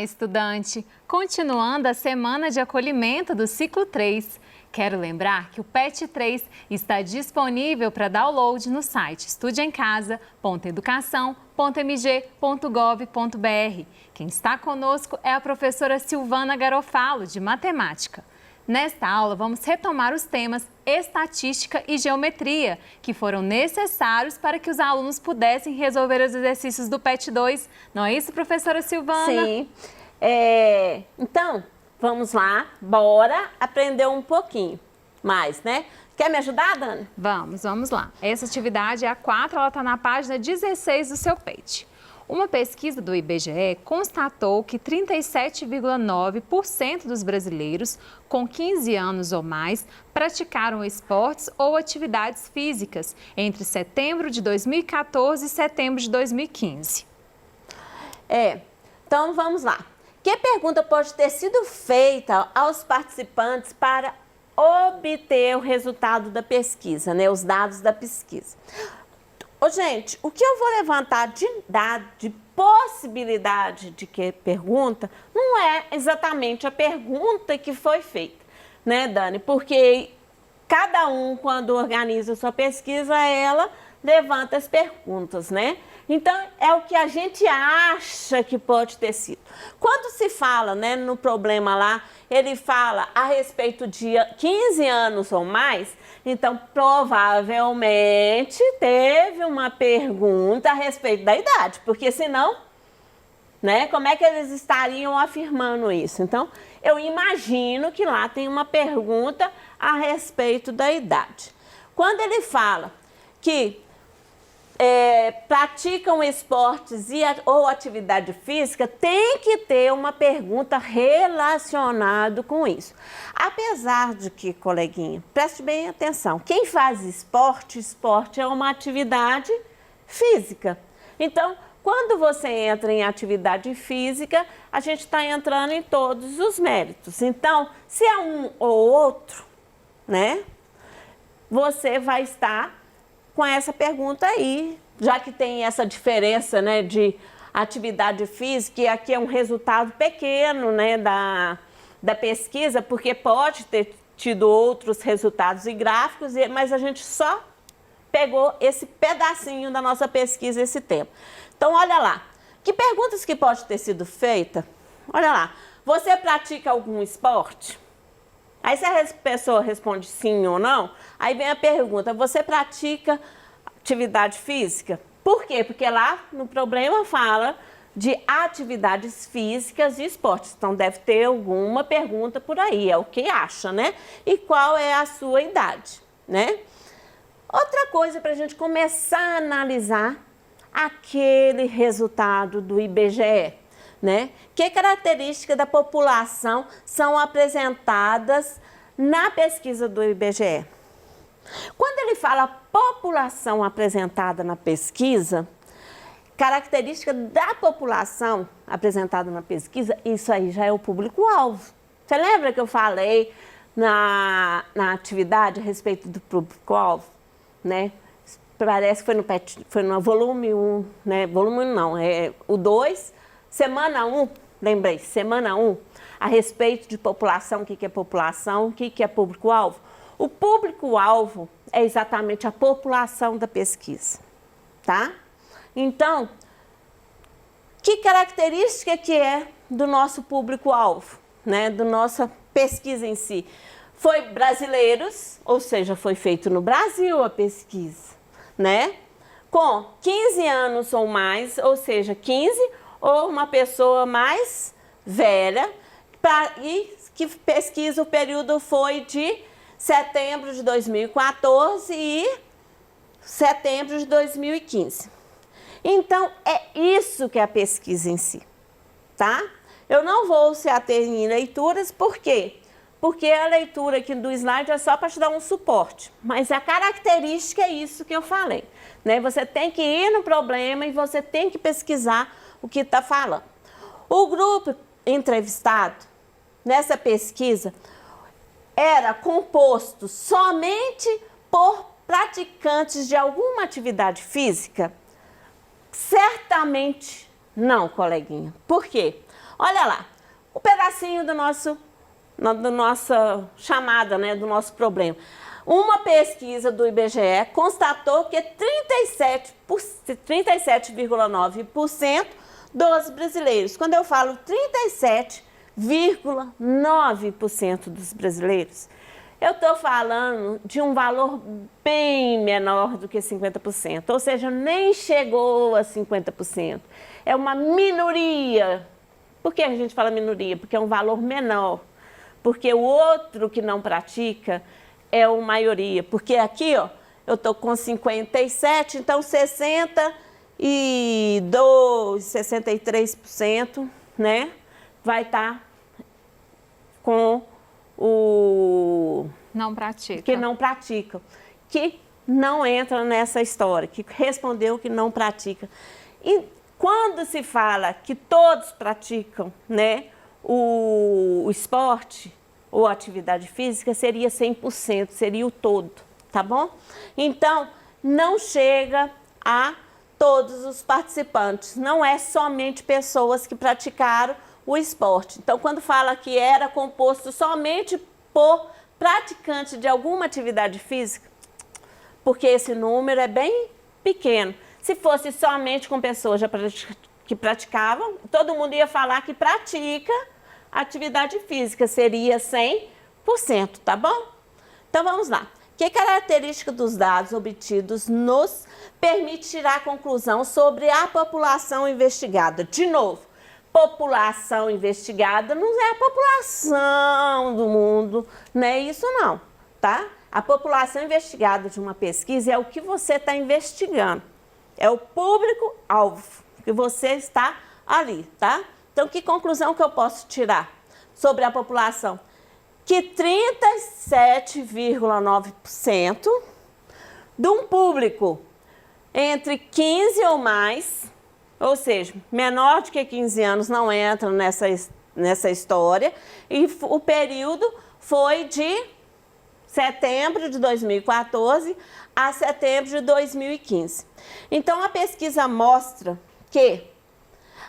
Olá, estudante! Continuando a semana de acolhimento do ciclo 3, quero lembrar que o PET 3 está disponível para download no site estudeemcasa.educação.mg.gov.br. Quem está conosco é a professora Silvana Garofalo, de Matemática. Nesta aula, vamos retomar os temas estatística e geometria, que foram necessários para que os alunos pudessem resolver os exercícios do PET 2. Não é isso, professora Silvana? Sim. Então, vamos lá, bora aprender um pouquinho mais, né? Quer me ajudar, Dani? Vamos lá. Essa atividade é a 4, ela está na página 16 do seu PET. Uma pesquisa do IBGE constatou que 37,9% dos brasileiros com 15 anos ou mais praticaram esportes ou atividades físicas entre setembro de 2014 e setembro de 2015. Então vamos lá. Que pergunta pode ter sido feita aos participantes para obter o resultado da pesquisa, né? Os dados da pesquisa. Gente, o que eu vou levantar de dado, de possibilidade de que pergunta, não é exatamente a pergunta que foi feita, né, Dani? Porque cada um, quando organiza sua pesquisa, ela levanta as perguntas, né? Então, é o que a gente acha que pode ter sido. Quando se fala, né, no problema lá, ele fala a respeito de 15 anos ou mais, então, provavelmente, teve uma pergunta a respeito da idade, porque senão, né, como é que eles estariam afirmando isso? Então, eu imagino que lá tem uma pergunta a respeito da idade. Quando ele fala que praticam esportes ou atividade física, tem que ter uma pergunta relacionada com isso. Apesar de que, coleguinha, preste bem atenção, quem faz esporte é uma atividade física. Então, quando você entra em atividade física, a gente está entrando em todos os méritos. Então, se é um ou outro, né, você vai estar com essa pergunta aí, já que tem essa diferença, né, de atividade física, e aqui é um resultado pequeno, né, da pesquisa, porque pode ter tido outros resultados e gráficos, mas a gente só pegou esse pedacinho da nossa pesquisa esse tempo. Então, olha lá, que perguntas que pode ter sido feita? Olha lá, você pratica algum esporte? Aí se a pessoa responde sim ou não, aí vem a pergunta, você pratica atividade física? Por quê? Porque lá no problema fala de atividades físicas e esportes. Então deve ter alguma pergunta por aí, é o que acha, né? E qual é a sua idade, né? Outra coisa para a gente começar a analisar aquele resultado do IBGE. Né? Que características da população são apresentadas na pesquisa do IBGE? Quando ele fala população apresentada na pesquisa, característica da população apresentada na pesquisa, isso aí já é o público-alvo. Você lembra que eu falei na atividade a respeito do público-alvo? Né? Parece que foi no volume 1, né? Volume 1 não, é o 2. Semana 1, lembrei, semana 1, a respeito de população, o que é população, o que é público-alvo. O público-alvo é exatamente a população da pesquisa, tá? Então, que característica que é do nosso público-alvo, né? Da nossa pesquisa em si? Foi brasileiros, ou seja, foi feito no Brasil a pesquisa, né? Com 15 anos ou mais, ou seja, 15 ou uma pessoa mais velha, e que pesquisa, o período foi de setembro de 2014 e setembro de 2015. Então, é isso que é a pesquisa em si, tá? Eu não vou se ater em leituras, por quê? Porque a leitura aqui do slide é só para te dar um suporte, mas a característica é isso que eu falei, né? Você tem que ir no problema e você tem que pesquisar o que está falando. O grupo entrevistado nessa pesquisa era composto somente por praticantes de alguma atividade física? Certamente não, coleguinha. Por quê? Olha lá, o pedacinho do nossa chamada, né, do nosso problema. Uma pesquisa do IBGE constatou que 37,9% dos brasileiros, quando eu falo 37,9% dos brasileiros, eu estou falando de um valor bem menor do que 50%, ou seja, nem chegou a 50%. É uma minoria. Por que a gente fala minoria? Porque é um valor menor. Porque o outro que não pratica é uma maioria. Porque aqui, ó, eu estou com 57, então 63%, né, vai estar com o... Não pratica. Que não praticam. Que não entra nessa história, que respondeu que não pratica. E quando se fala que todos praticam, né, o esporte ou atividade física, seria 100%, seria o todo, tá bom? Então, não chega a todos os participantes, não é somente pessoas que praticaram o esporte. Então, quando fala que era composto somente por praticantes de alguma atividade física, porque esse número é bem pequeno. Se fosse somente com pessoas que praticavam, todo mundo ia falar que pratica atividade física, seria 100%, tá bom? Então vamos lá. Que característica dos dados obtidos nos permite tirar a conclusão sobre a população investigada? De novo, população investigada não é a população do mundo, não é isso não, tá? A população investigada de uma pesquisa é o que você está investigando. É o público-alvo que você está ali, tá? Então, que conclusão que eu posso tirar sobre a população? Que 37,9% de um público entre 15 ou mais, ou seja, menor de que 15 anos não entra nessa história, e o período foi de setembro de 2014 a setembro de 2015. Então, a pesquisa mostra que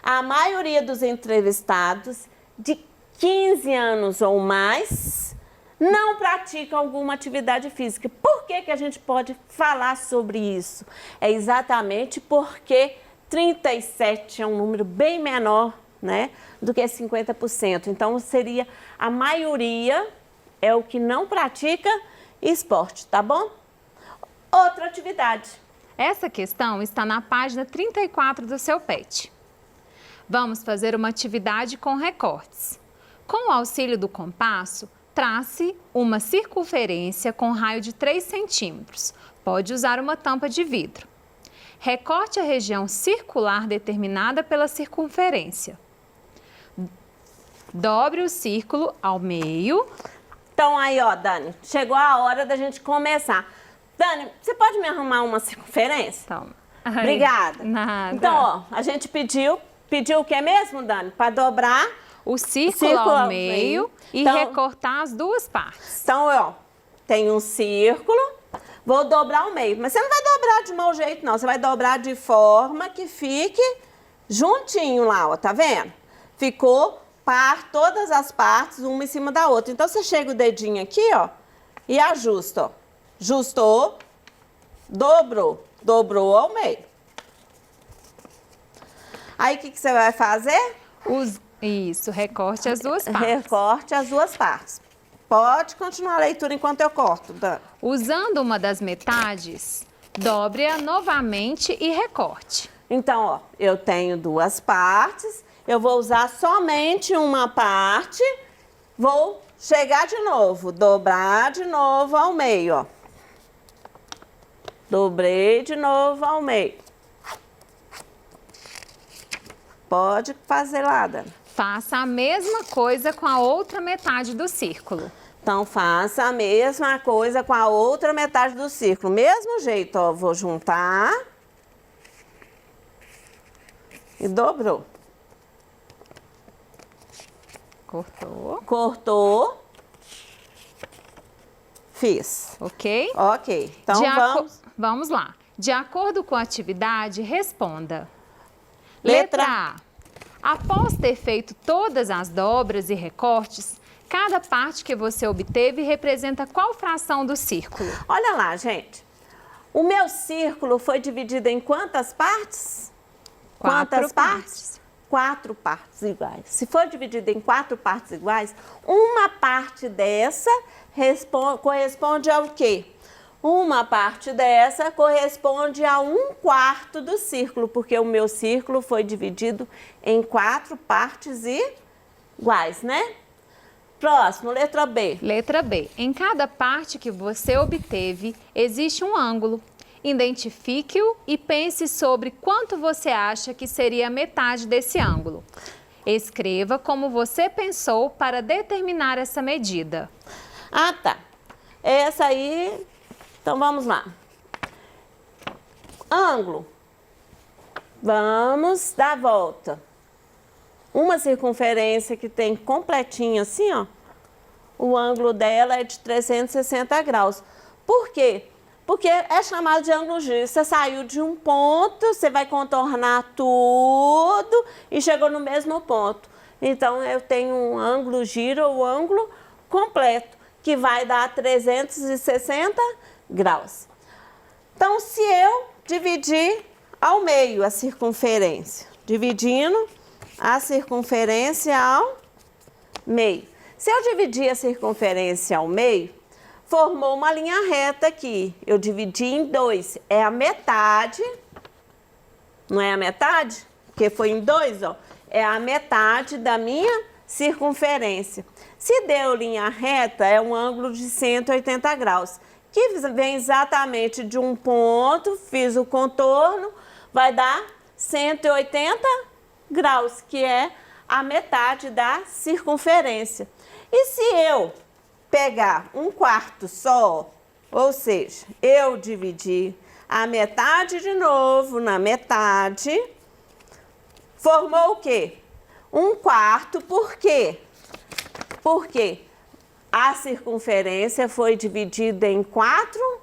a maioria dos entrevistados de 15 anos ou mais não praticam alguma atividade física. Por que a gente pode falar sobre isso? É exatamente porque 37 é um número bem menor, né, do que 50%. Então, seria a maioria é o que não pratica esporte, tá bom? Outra atividade. Essa questão está na página 34 do seu PET. Vamos fazer uma atividade com recortes. Com o auxílio do compasso, trace uma circunferência com raio de 3 centímetros. Pode usar uma tampa de vidro. Recorte a região circular determinada pela circunferência. Dobre o círculo ao meio. Então aí, ó, Dani, chegou a hora da gente começar. Dani, você pode me arrumar uma circunferência? Toma. Obrigada. Nada. Então, ó, a gente pediu o que mesmo, Dani? Para dobrar o círculo ao meio e então, recortar as duas partes. Então, ó, tem um círculo, vou dobrar o meio. Mas você não vai dobrar de mau jeito, não. Você vai dobrar de forma que fique juntinho lá, ó, tá vendo? Ficou todas as partes, uma em cima da outra. Então, você chega o dedinho aqui, ó, e ajusta, ó. Justou, dobrou ao meio. Aí, o que você vai fazer? Isso, recorte as duas partes. Recorte as duas partes. Pode continuar a leitura enquanto eu corto, Dani. Usando uma das metades, dobre-a novamente e recorte. Então, ó, eu tenho duas partes, eu vou usar somente uma parte, vou chegar de novo, dobrar de novo ao meio, ó. Dobrei de novo ao meio. Pode fazer lá, Dani. Faça a mesma coisa com a outra metade do círculo. Então, faça a mesma coisa com a outra metade do círculo. Mesmo jeito, ó, vou juntar e dobrou. Cortou. Cortou. Fiz. Ok? Ok. Então, vamos lá. De acordo com a atividade, responda. Letra A. Após ter feito todas as dobras e recortes, cada parte que você obteve representa qual fração do círculo? Olha lá, gente. O meu círculo foi dividido em quantas partes? Quantas partes? 4 partes iguais. Se for dividido em 4 partes iguais, uma parte dessa corresponde ao quê? Uma parte dessa corresponde a 1/4 do círculo, porque o meu círculo foi dividido em 4 partes iguais, né? Próximo, letra B. Letra B. Em cada parte que você obteve, existe um ângulo. Identifique-o e pense sobre quanto você acha que seria a metade desse ângulo. Escreva como você pensou para determinar essa medida. Ah, tá. Essa aí, então vamos lá. Ângulo. Vamos dar a volta. Uma circunferência que tem completinha assim, ó. O ângulo dela é de 360 graus. Por quê? Porque é chamado de ângulo giro. Você saiu de um ponto, você vai contornar tudo e chegou no mesmo ponto. Então, eu tenho um ângulo giro ou ângulo completo, que vai dar 360 graus. Então, se eu dividir ao meio a circunferência, dividindo a circunferência ao meio. Se eu dividir a circunferência ao meio, formou uma linha reta aqui. Eu dividi em 2. É a metade. Não é a metade? Porque foi em 2, ó. É a metade da minha circunferência. Se deu linha reta, é um ângulo de 180 graus. Que vem exatamente de um ponto, fiz o contorno, vai dar 180 graus, que é a metade da circunferência. E se eu pegar 1/4 só, ou seja, eu dividir a metade de novo na metade, formou o quê? 1/4, por quê? Porque a circunferência foi dividida em 4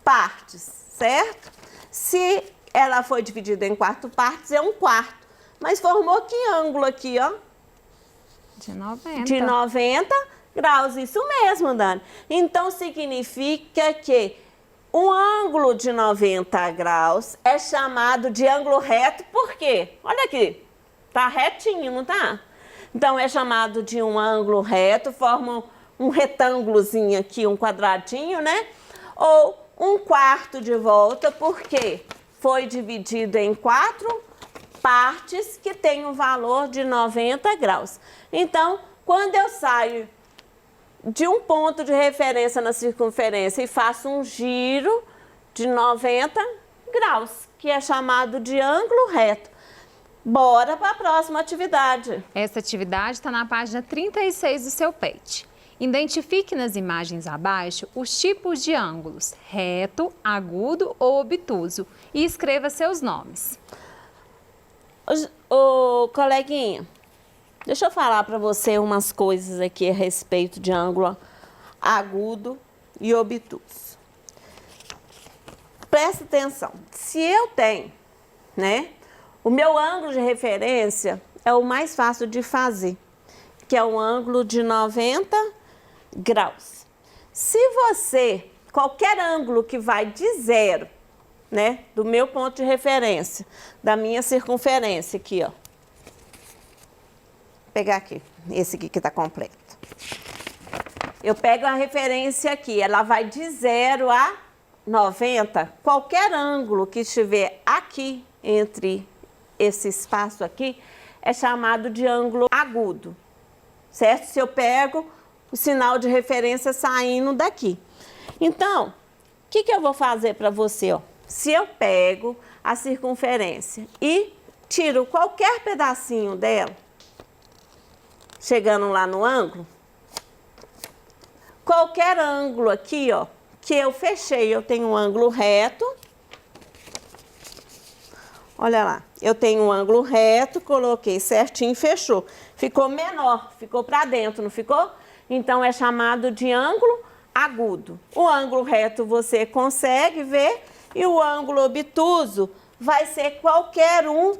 partes, certo? Se ela foi dividida em 4 partes, é 1/4. Mas formou que ângulo aqui, ó? De 90. De 90 graus, isso mesmo, Dani. Então, significa que um ângulo de 90 graus é chamado de ângulo reto, por quê? Olha aqui, tá retinho, não tá? Então, é chamado de um ângulo reto, forma um retângulozinho aqui, um quadradinho, né? Ou 1/4 de volta, porque foi dividido em 4 partes que tem um valor de 90 graus. Então, quando eu saio de um ponto de referência na circunferência e faço um giro de 90 graus, que é chamado de ângulo reto. Bora para a próxima atividade. Essa atividade está na página 36 do seu PET. Identifique nas imagens abaixo os tipos de ângulos, reto, agudo ou obtuso, e escreva seus nomes. Ô, coleguinha, deixa eu falar para você umas coisas aqui a respeito de ângulo agudo e obtuso. Presta atenção. Se eu tenho, né, o meu ângulo de referência é o mais fácil de fazer, que é um ângulo de 90 graus. Se você, qualquer ângulo que vai de 0, né, do meu ponto de referência, da minha circunferência aqui, ó. Vou pegar aqui, esse aqui que tá completo. Eu pego a referência aqui, ela vai de 0 a 90. Qualquer ângulo que estiver aqui, entre esse espaço aqui, é chamado de ângulo agudo, certo? Se eu pego o sinal de referência saindo daqui. Então, o que eu vou fazer para você, ó? Se eu pego a circunferência e tiro qualquer pedacinho dela, chegando lá no ângulo, qualquer ângulo aqui, ó, que eu fechei, eu tenho um ângulo reto. Olha lá, eu tenho um ângulo reto, coloquei certinho, fechou. Ficou menor, ficou para dentro, não ficou? Então, é chamado de ângulo agudo. O ângulo reto você consegue ver e o ângulo obtuso vai ser qualquer um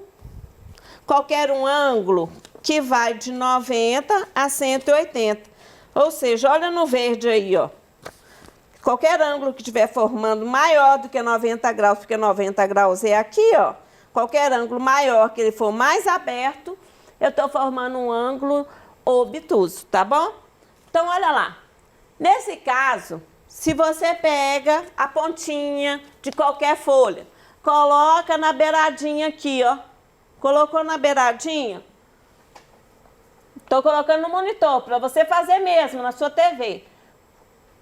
qualquer um ângulo que vai de 90 a 180. Ou seja, olha no verde aí, ó. Qualquer ângulo que estiver formando maior do que 90 graus, porque 90 graus é aqui, ó. Qualquer ângulo maior que ele for mais aberto, eu estou formando um ângulo obtuso, tá bom? Então, olha lá. Nesse caso, se você pega a pontinha de qualquer folha, coloca na beiradinha aqui, ó. Colocou na beiradinha? Estou colocando no monitor para você fazer mesmo na sua TV.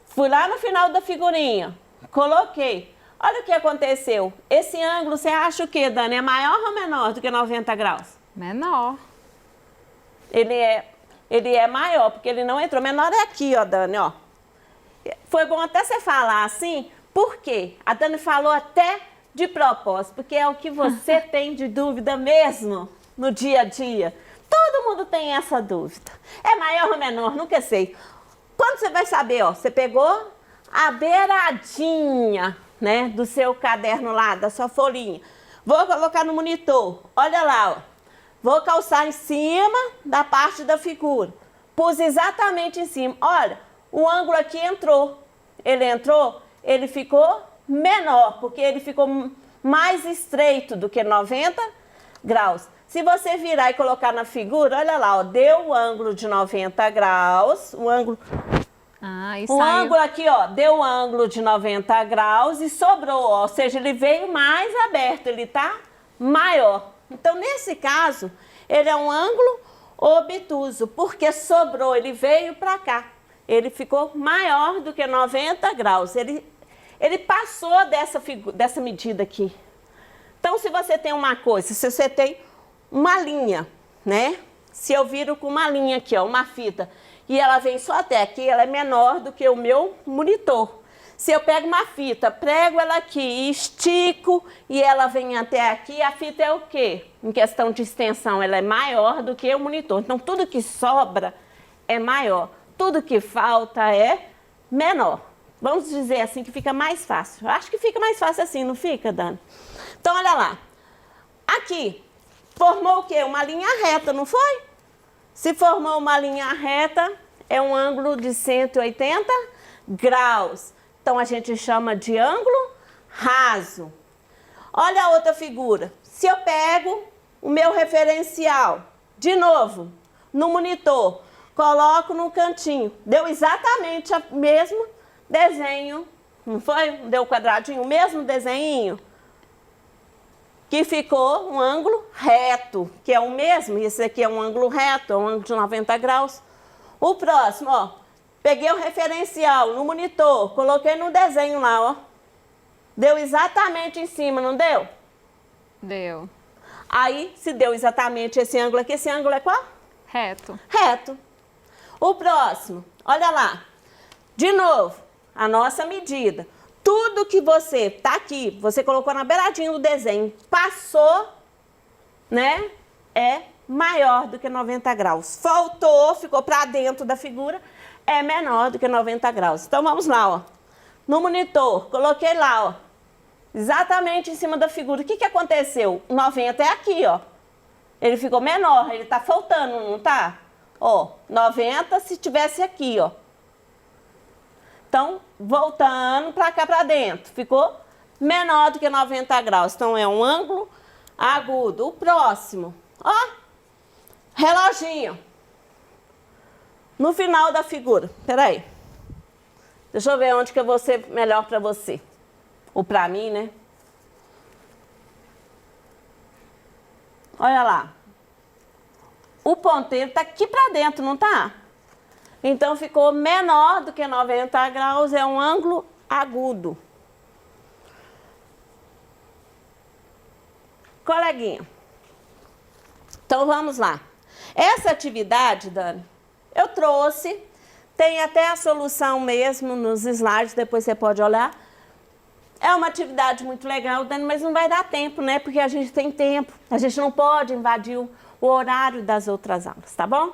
Fui lá no final da figurinha, coloquei. Olha o que aconteceu. Esse ângulo, você acha o quê, Dani? É maior ou menor do que 90 graus? Menor. Ele é maior, porque ele não entrou. Menor é aqui, ó, Dani, ó. Foi bom até você falar assim, por quê? A Dani falou até de propósito, porque é o que você tem de dúvida mesmo no dia a dia. Todo mundo tem essa dúvida. É maior ou menor? Nunca sei. Quando você vai saber, ó, você pegou a beiradinha, né, do seu caderno lá, da sua folhinha. Vou colocar no monitor. Olha lá, ó. Vou calçar em cima da parte da figura. Pus exatamente em cima. Olha, o ângulo aqui entrou. Ele entrou, ele ficou menor, porque ele ficou mais estreito do que 90 graus. Se você virar e colocar na figura, olha lá, ó, deu o ângulo de 90 graus, o ângulo... O ângulo aqui, ó, deu o ângulo de 90 graus e sobrou, ó, ou seja, ele veio mais aberto, ele tá maior. Então, nesse caso, ele é um ângulo obtuso, porque sobrou, ele veio para cá. Ele ficou maior do que 90 graus, ele passou dessa medida aqui. Então, se você tem uma coisa, se você tem uma linha, né? Se eu viro com uma linha aqui, ó, uma fita, e ela vem só até aqui, ela é menor do que o meu monitor. Se eu pego uma fita, prego ela aqui, estico e ela vem até aqui, a fita é o quê? Em questão de extensão, ela é maior do que o monitor. Então, tudo que sobra é maior, tudo que falta é menor. Vamos dizer assim que fica mais fácil. Eu acho que fica mais fácil assim, não fica, Dani? Então, olha lá. Aqui, formou o quê? Uma linha reta, não foi? Se formou uma linha reta, é um ângulo de 180 graus. Então, a gente chama de ângulo raso. Olha a outra figura. Se eu pego o meu referencial, de novo, no monitor, coloco no cantinho, deu exatamente o mesmo desenho, não foi? Deu o quadradinho, o mesmo desenho, que ficou um ângulo reto, que é o mesmo. Esse aqui é um ângulo reto, é um ângulo de 90 graus. O próximo, ó, peguei o referencial no monitor, coloquei no desenho lá, ó. Deu exatamente em cima, não deu? Deu. Aí, se deu exatamente esse ângulo aqui, esse ângulo é qual? Reto. Reto. O próximo, olha lá. De novo, a nossa medida. Tudo que você tá aqui, você colocou na beiradinha do desenho, passou, né? É maior do que 90 graus. Faltou, ficou para dentro da figura, é menor do que 90 graus. Então, vamos lá, ó. No monitor, coloquei lá, ó. Exatamente em cima da figura. O que aconteceu? 90 é aqui, ó. Ele ficou menor, ele tá faltando, não tá? Ó, 90 se tivesse aqui, ó. Então, voltando para cá para dentro, ficou menor do que 90 graus. Então, é um ângulo agudo. O próximo, ó, reloginho. No final da figura, peraí. Deixa eu ver onde que eu vou ser melhor para você. Ou para mim, né? Olha lá. O ponteiro tá aqui para dentro, não tá? Então, ficou menor do que 90 graus, é um ângulo agudo. Coleguinha. Então, vamos lá. Essa atividade, Dani, eu trouxe, tem até a solução mesmo nos slides, depois você pode olhar. É uma atividade muito legal, Dani, mas não vai dar tempo, né? Porque a gente tem tempo, a gente não pode invadir o horário das outras aulas, tá bom?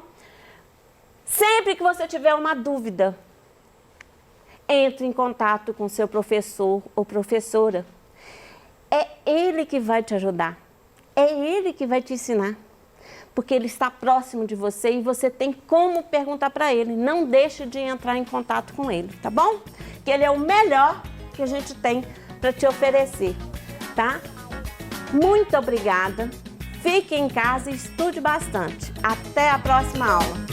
Sempre que você tiver uma dúvida, entre em contato com seu professor ou professora. É ele que vai te ajudar, é ele que vai te ensinar. porque ele está próximo de você e você tem como perguntar para ele. Não deixe de entrar em contato com ele, tá bom? Que ele é o melhor que a gente tem para te oferecer, tá? Muito obrigada. Fique em casa e estude bastante. Até a próxima aula.